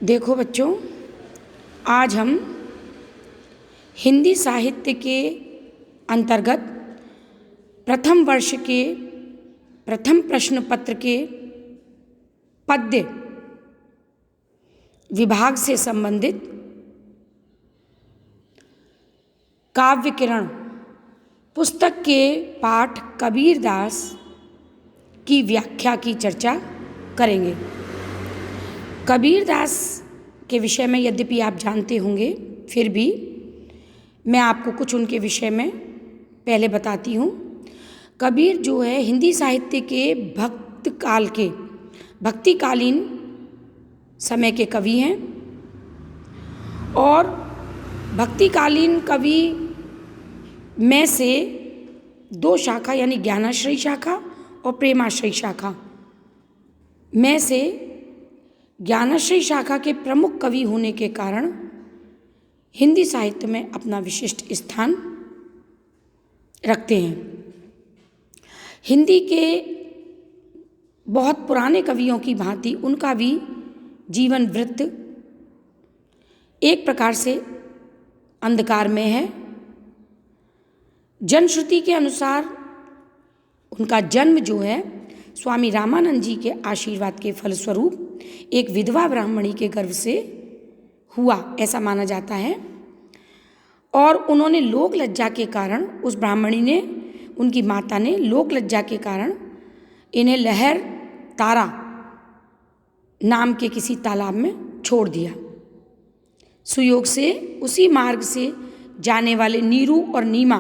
देखो बच्चों, आज हम हिंदी साहित्य के अंतर्गत प्रथम वर्ष के प्रथम प्रश्न पत्र के पद्य विभाग से संबंधित काव्य किरण पुस्तक के पाठ कबीरदास की व्याख्या की चर्चा करेंगे। कबीरदास के विषय में यद्यपि आप जानते होंगे, फिर भी मैं आपको कुछ उनके विषय में पहले बताती हूँ। कबीर जो है हिंदी साहित्य के भक्तिकालीन समय के कवि हैं और भक्तिकालीन कवि में से दो शाखा यानी ज्ञानाश्रयी शाखा और प्रेमाश्रयी शाखा में से ज्ञानाश्रयी शाखा के प्रमुख कवि होने के कारण हिंदी साहित्य में अपना विशिष्ट स्थान रखते हैं। हिंदी के बहुत पुराने कवियों की भांति उनका भी जीवन वृत्त एक प्रकार से अंधकार में है। जनश्रुति के अनुसार उनका जन्म जो है स्वामी रामानंद जी के आशीर्वाद के फलस्वरूप एक विधवा ब्राह्मणी के गर्भ से हुआ, ऐसा माना जाता है। और उन्होंने लोक लज्जा के कारण, उस ब्राह्मणी ने, उनकी माता ने लोक लज्जा के कारण इन्हें लहर तारा नाम के किसी तालाब में छोड़ दिया। सुयोग से उसी मार्ग से जाने वाले नीरू और नीमा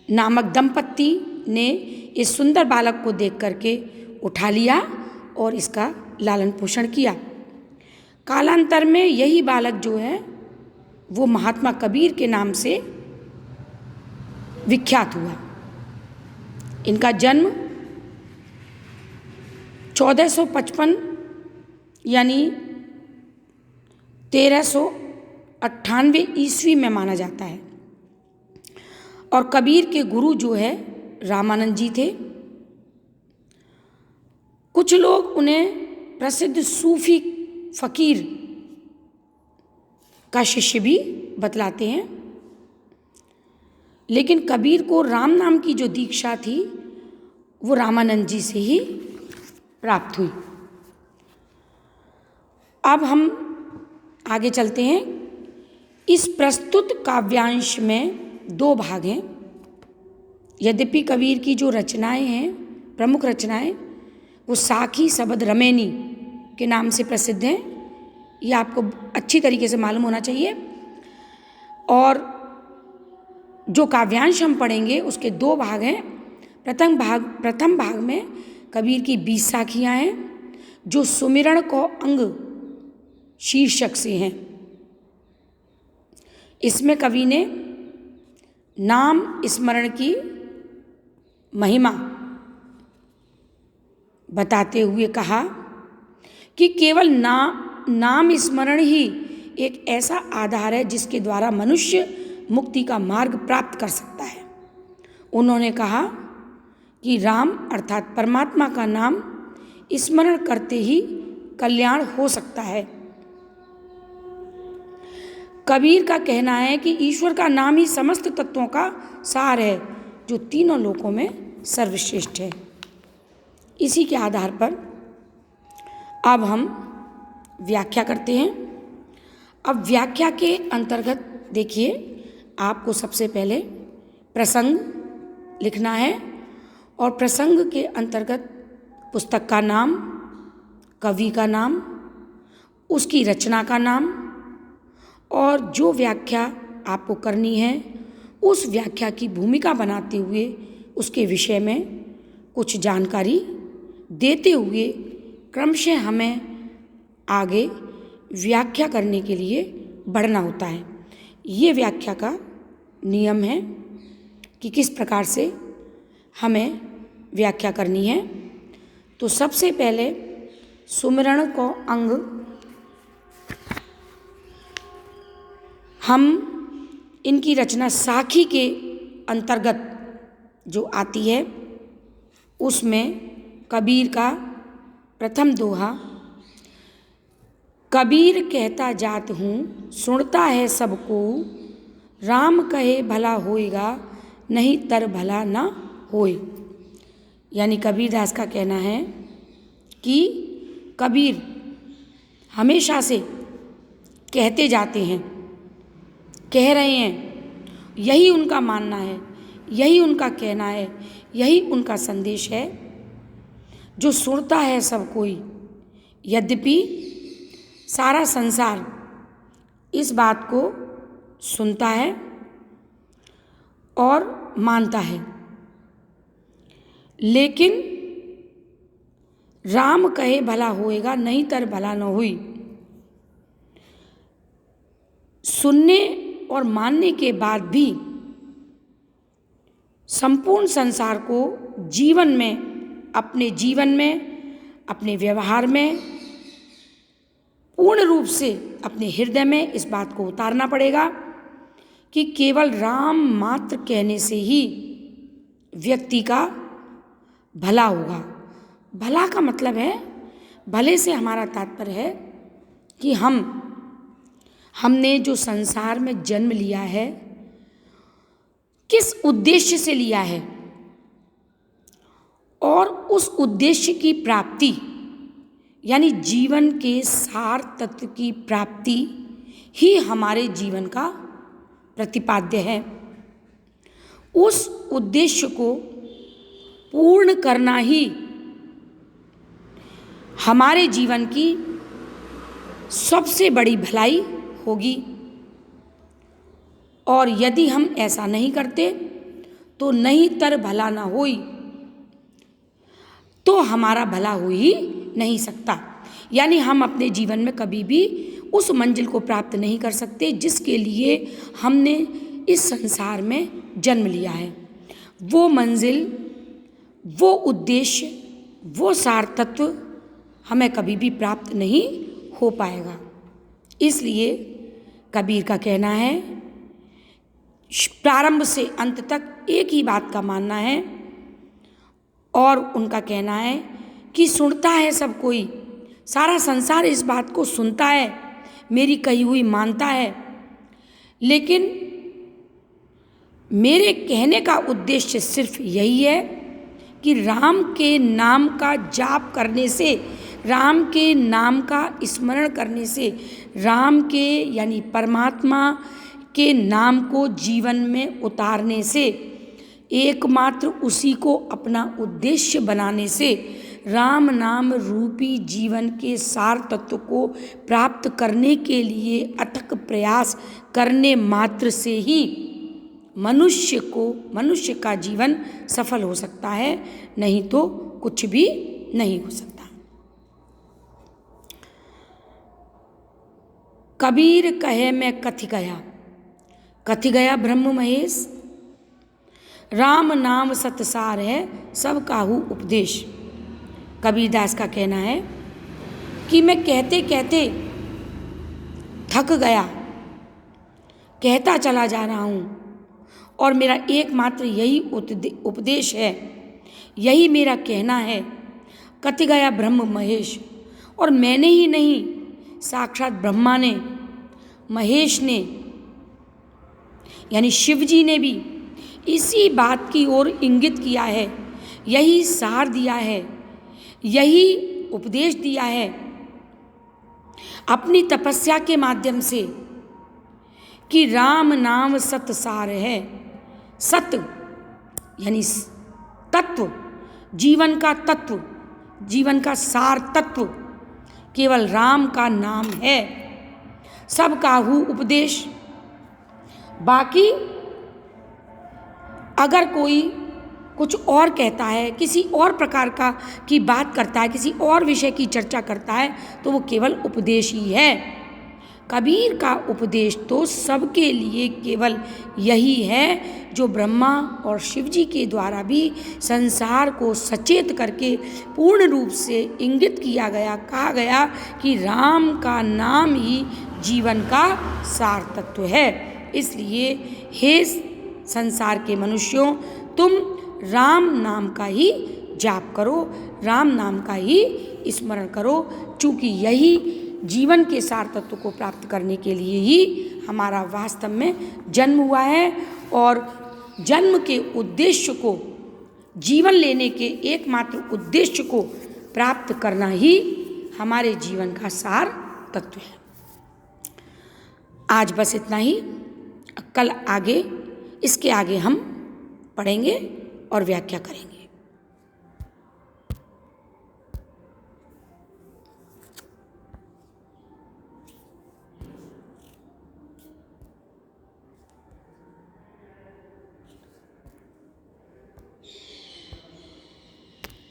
नामक दंपत्ति ने इस सुंदर बालक को देख करके उठा लिया और इसका लालन पोषण किया। कालांतर में यही बालक जो है वो महात्मा कबीर के नाम से विख्यात हुआ। इनका जन्म 1455 यानी 1398 ईस्वी में माना जाता है और कबीर के गुरु जो है रामानंद जी थे। कुछ लोग उन्हें प्रसिद्ध सूफी फकीर का शिष्य भी बतलाते हैं, लेकिन कबीर को राम नाम की जो दीक्षा थी वो रामानंद जी से ही प्राप्त हुई। अब हम आगे चलते हैं। इस प्रस्तुत काव्यांश में दो भाग हैं। यद्यपि कबीर की जो रचनाएं हैं, प्रमुख रचनाएं, वो साखी शबद रमैनी के नाम से प्रसिद्ध हैं। ये आपको अच्छी तरीके से मालूम होना चाहिए। और जो काव्यांश हम पढ़ेंगे उसके दो भाग हैं। प्रथम भाग में कबीर की 20 साखियाँ हैं जो सुमिरण को अंग शीर्षक से हैं। इसमें कवि ने नाम स्मरण की महिमा बताते हुए कहा कि केवल नाम स्मरण ही एक ऐसा आधार है जिसके द्वारा मनुष्य मुक्ति का मार्ग प्राप्त कर सकता है। उन्होंने कहा कि राम अर्थात परमात्मा का नाम स्मरण करते ही कल्याण हो सकता है। कबीर का कहना है कि ईश्वर का नाम ही समस्त तत्वों का सार है जो तीनों लोकों में सर्वश्रेष्ठ है। इसी के आधार पर अब हम व्याख्या करते हैं। अब व्याख्या के अंतर्गत देखिए, आपको सबसे पहले प्रसंग लिखना है और प्रसंग के अंतर्गत पुस्तक का नाम, कवि का नाम, उसकी रचना का नाम और जो व्याख्या आपको करनी है उस व्याख्या की भूमिका बनाते हुए उसके विषय में कुछ जानकारी देते हुए क्रमशः हमें आगे व्याख्या करने के लिए बढ़ना होता है। ये व्याख्या का नियम है कि किस प्रकार से हमें व्याख्या करनी है। तो सबसे पहले सुमिरण को अंग हम इनकी रचना साखी के अंतर्गत जो आती है उसमें कबीर का प्रथम दोहा कबीर कहता जात हूँ सुनता है सबको, राम कहे भला होएगा नहीं तर भला ना होए। यानी कबीरदास का कहना है कि कबीर हमेशा से कहते जाते हैं, कह रहे हैं, यही उनका मानना है, यही उनका कहना है, यही उनका संदेश है, जो सुनता है सब कोई। यद्यपि सारा संसार इस बात को सुनता है और मानता है, लेकिन राम कहे भला होएगा नहीं तर भला न हुई। सुनने और मानने के बाद भी संपूर्ण संसार को जीवन में, अपने जीवन में, अपने व्यवहार में पूर्ण रूप से अपने हृदय में इस बात को उतारना पड़ेगा कि केवल राम मात्र कहने से ही व्यक्ति का भला होगा। भला का मतलब है, भले से हमारा तात्पर्य है कि हमने जो संसार में जन्म लिया है, किस उद्देश्य से लिया है, और उस उद्देश्य की प्राप्ति यानी जीवन के सार तत्व की प्राप्ति ही हमारे जीवन का प्रतिपाद्य है। उस उद्देश्य को पूर्ण करना ही हमारे जीवन की सबसे बड़ी भलाई होगी, और यदि हम ऐसा नहीं करते तो नहीं तर भला ना होई, तो हमारा भला हो ही नहीं सकता। यानी हम अपने जीवन में कभी भी उस मंजिल को प्राप्त नहीं कर सकते जिसके लिए हमने इस संसार में जन्म लिया है। वो मंजिल, वो उद्देश्य, वो सार तत्व हमें कभी भी प्राप्त नहीं हो पाएगा। इसलिए कबीर का कहना है, प्रारंभ से अंत तक एक ही बात का मानना है, और उनका कहना है कि सुनता है सब कोई, सारा संसार इस बात को सुनता है, मेरी कही हुई मानता है, लेकिन मेरे कहने का उद्देश्य सिर्फ यही है कि राम के नाम का जाप करने से, राम के नाम का स्मरण करने से, राम के यानी परमात्मा के नाम को जीवन में उतारने से, एकमात्र उसी को अपना उद्देश्य बनाने से, राम नाम रूपी जीवन के सार तत्व को प्राप्त करने के लिए अथक प्रयास करने मात्र से ही मनुष्य का जीवन सफल हो सकता है, नहीं तो कुछ भी नहीं हो सकता। कबीर कहे मैं कथि गया ब्रह्म महेश, राम नाम सतसार है सब काहू उपदेश। कबीरदास का कहना है कि मैं कहते कहते थक गया, कहता चला जा रहा हूँ, और मेरा एकमात्र यही उपदेश है, यही मेरा कहना है, कथि गया ब्रह्म महेश। और मैंने ही नहीं, साक्षात ब्रह्मा ने, महेश ने यानी शिव जी ने भी इसी बात की ओर इंगित किया है, यही सार दिया है, यही उपदेश दिया है अपनी तपस्या के माध्यम से कि राम नाम सत सार है। सत्य यानी तत्व, जीवन का तत्व, जीवन का सार तत्व केवल राम का नाम है। सब काहू उपदेश। बाकी अगर कोई कुछ और कहता है, किसी और प्रकार की बात करता है, किसी और विषय की चर्चा करता है, तो वो केवल उपदेश ही है। कबीर का उपदेश तो सबके लिए केवल यही है जो ब्रह्मा और शिव जी के द्वारा भी संसार को सचेत करके पूर्ण रूप से इंगित किया गया, कहा गया कि राम का नाम ही जीवन का सार तत्व है। इसलिए हे संसार के मनुष्यों, तुम राम नाम का ही जाप करो, राम नाम का ही स्मरण करो, चूँकि यही जीवन के सार तत्व को प्राप्त करने के लिए ही हमारा वास्तव में जन्म हुआ है, और जन्म के उद्देश्य को, जीवन लेने के एकमात्र उद्देश्य को प्राप्त करना ही हमारे जीवन का सार तत्व है। आज बस इतना ही। कल आगे, इसके आगे हम पढ़ेंगे और व्याख्या करेंगे।